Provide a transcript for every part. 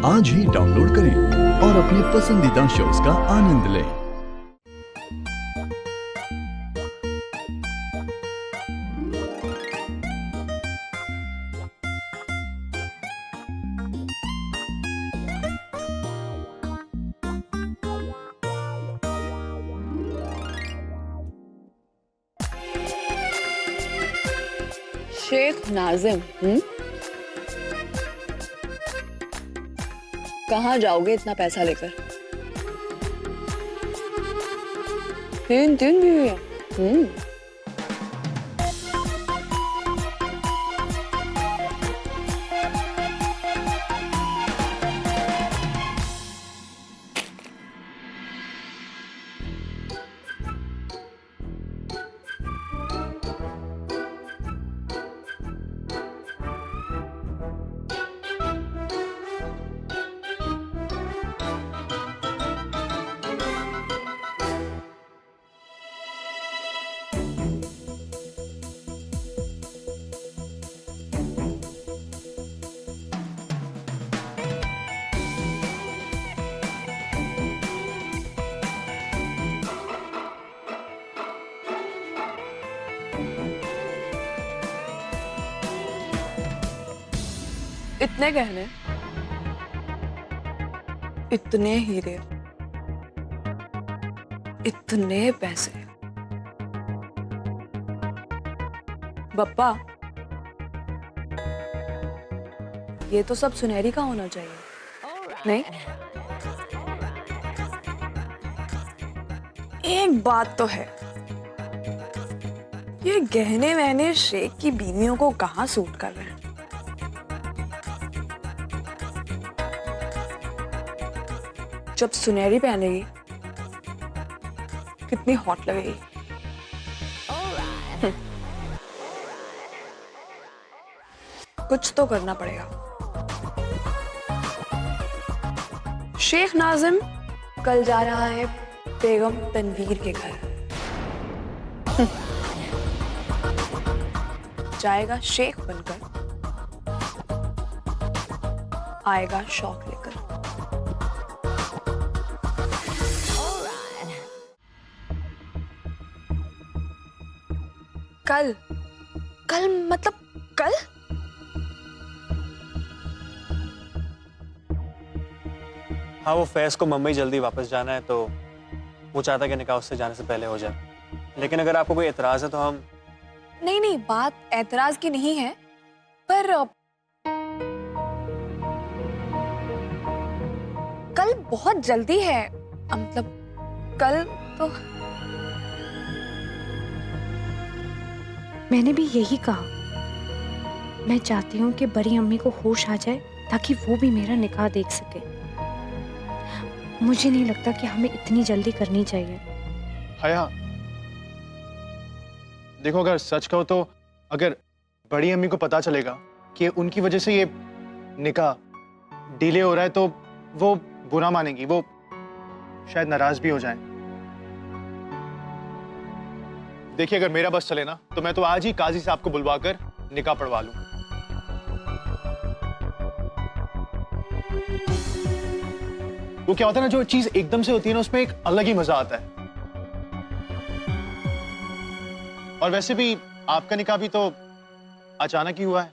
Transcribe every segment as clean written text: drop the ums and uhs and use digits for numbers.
आज ही डाउनलोड करें और अपने पसंदीदा शोज का आनंद लें। शेख नाजिम, कहाँ जाओगे इतना पैसा लेकर? 3 बीवी है। इतने गहने, इतने हीरे, इतने पैसे। बप्पा, ये तो सब सुनहरी का होना चाहिए, नहीं? एक बात तो है, ये गहने वहने शेख की बीवियों को कहाँ सूट कर रहे हैं। जब सुनहरी पहनेगी कितनी हॉट लगेगी। कुछ तो करना पड़ेगा। शेख नाजिम कल जा रहा है बेगम तनवीर के घर। जाएगा शेख बनकर, आएगा शौक लेकर। कल कल मतलब कल? हाँ, वो फैज को मुंबई जल्दी वापस जाना है तो वो चाहता कि निकाह उससे जाने से पहले हो जाए। लेकिन अगर आपको कोई एतराज है तो हम... नहीं, बात एतराज की नहीं है, पर कल बहुत जल्दी है। मतलब कल तो... मैंने भी यही कहा। मैं चाहती हूँ कि बड़ी अम्मी को होश आ जाए ताकि वो भी मेरा निकाह देख सके। मुझे नहीं लगता कि हमें इतनी जल्दी करनी चाहिए। हया, देखो अगर सच कहो तो अगर बड़ी अम्मी को पता चलेगा कि उनकी वजह से ये निकाह डिले हो रहा है तो वो बुरा मानेंगी, वो शायद नाराज भी हो जाएं। देखिए अगर मेरा बस चले ना तो मैं तो आज ही काजी साहब को बुलवाकर निकाह पढ़वा लूं। वो क्या होता है ना, जो चीज एकदम से होती है ना उसमें एक अलग ही मजा आता है। और वैसे भी आपका निकाह भी तो अचानक ही हुआ है।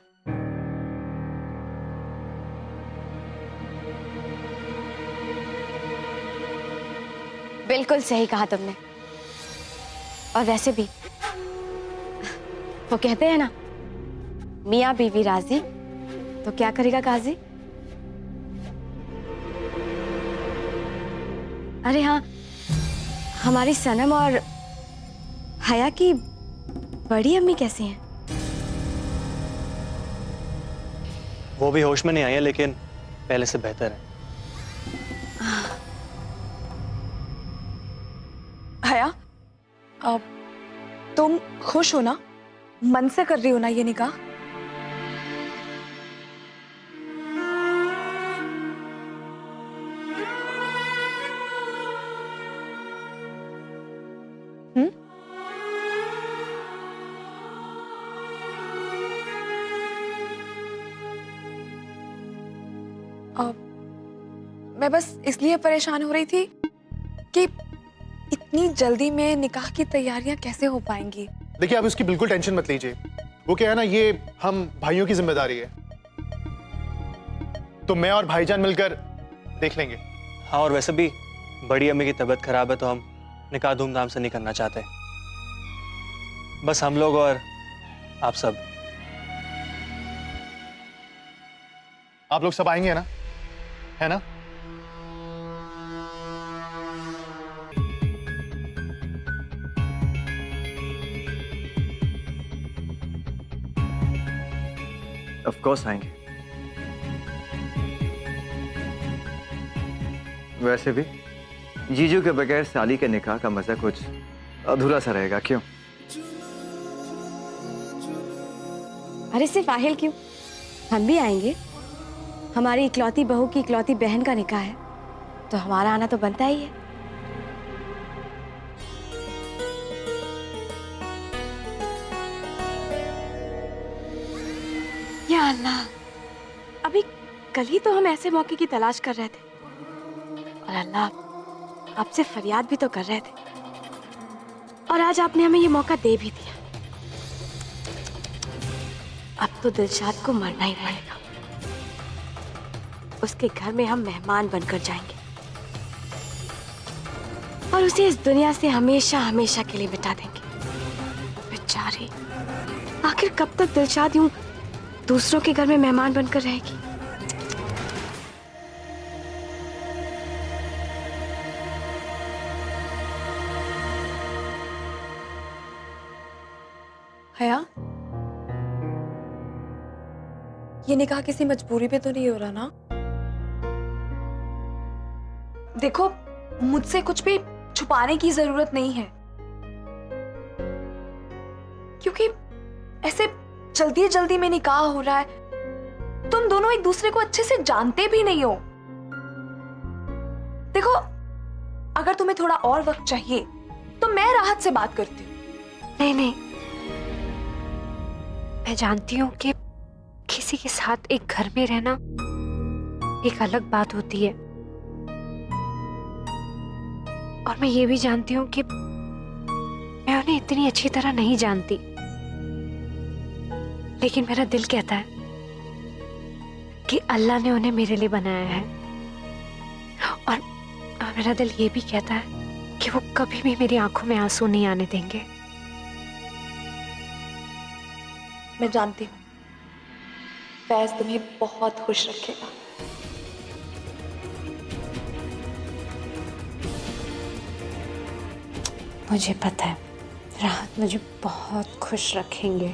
बिल्कुल सही कहा तुमने। और वैसे भी वो कहते हैं ना, मियाँ बीवी राजी तो क्या करेगा काजी। अरे हाँ, हमारी सनम और हया की बड़ी अम्मी कैसी हैं? वो भी होश में नहीं आई है लेकिन पहले से बेहतर है। हया, तुम खुश हो ना? मन से कर रही हो ना ये निकाह? मैं बस इसलिए परेशान हो रही थी कि इतनी जल्दी में निकाह की तैयारियां कैसे हो पाएंगी। देखिए, आप इसकी बिल्कुल टेंशन मत लीजिए। वो क्या है ना, ये हम भाइयों की जिम्मेदारी है, तो मैं और भाईजान मिलकर देख लेंगे। हाँ, और वैसे भी बड़ी अम्मी की तबीयत खराब है तो हम निकाह धूमधाम से नहीं करना चाहते। बस हम लोग और आप सब। आप लोग सब आएंगे ना, है ना? ऑफ कोर्स आएंगे। वैसे भी जीजू के बगैर साली के निकाह का मजा कुछ अधूरा सा रहेगा, क्यों? अरे सिर्फ आहिल क्यों, हम भी आएंगे। हमारी इकलौती बहू की इकलौती बहन का निकाह है, तो हमारा आना तो बनता ही है। या अल्लाह, अभी कल ही तो हम ऐसे मौके की तलाश कर रहे थे, और अल्लाह आपसे फरियाद भी तो कर रहे थे, और आज आपने हमें ये मौका दे भी दिया। अब तो दिलशाद को मरना ही पड़ेगा। उसके घर में हम मेहमान बनकर जाएंगे और उसे इस दुनिया से हमेशा हमेशा के लिए मिटा देंगे। बेचारी, आखिर कब तक दिलशाद यूं दूसरों के घर में मेहमान बनकर रहेगी? हया, ये निकाह किसी मजबूरी पे तो नहीं हो रहा ना? देखो, मुझसे कुछ भी छुपाने की जरूरत नहीं है, क्योंकि ऐसे जल्दी जल्दी में निकाह हो रहा है। तुम दोनों एक दूसरे को अच्छे से जानते भी नहीं हो। देखो, अगर तुम्हें थोड़ा और वक्त चाहिए तो मैं राहत से बात करती हूँ। नहीं नहीं, मैं जानती हूँ कि किसी के साथ एक घर में रहना एक अलग बात होती है, और मैं ये भी जानती हूँ कि मैं उन्हें इतनी अच्छी तरह नहीं जानती, लेकिन मेरा दिल कहता है कि अल्लाह ने उन्हें मेरे लिए बनाया है, और मेरा दिल ये भी कहता है कि वो कभी भी मेरी आंखों में आंसू नहीं आने देंगे। मैं जानती हूँ फैज तुम्हें बहुत खुश रखेगा। मुझे पता है राहत मुझे बहुत खुश रखेंगे।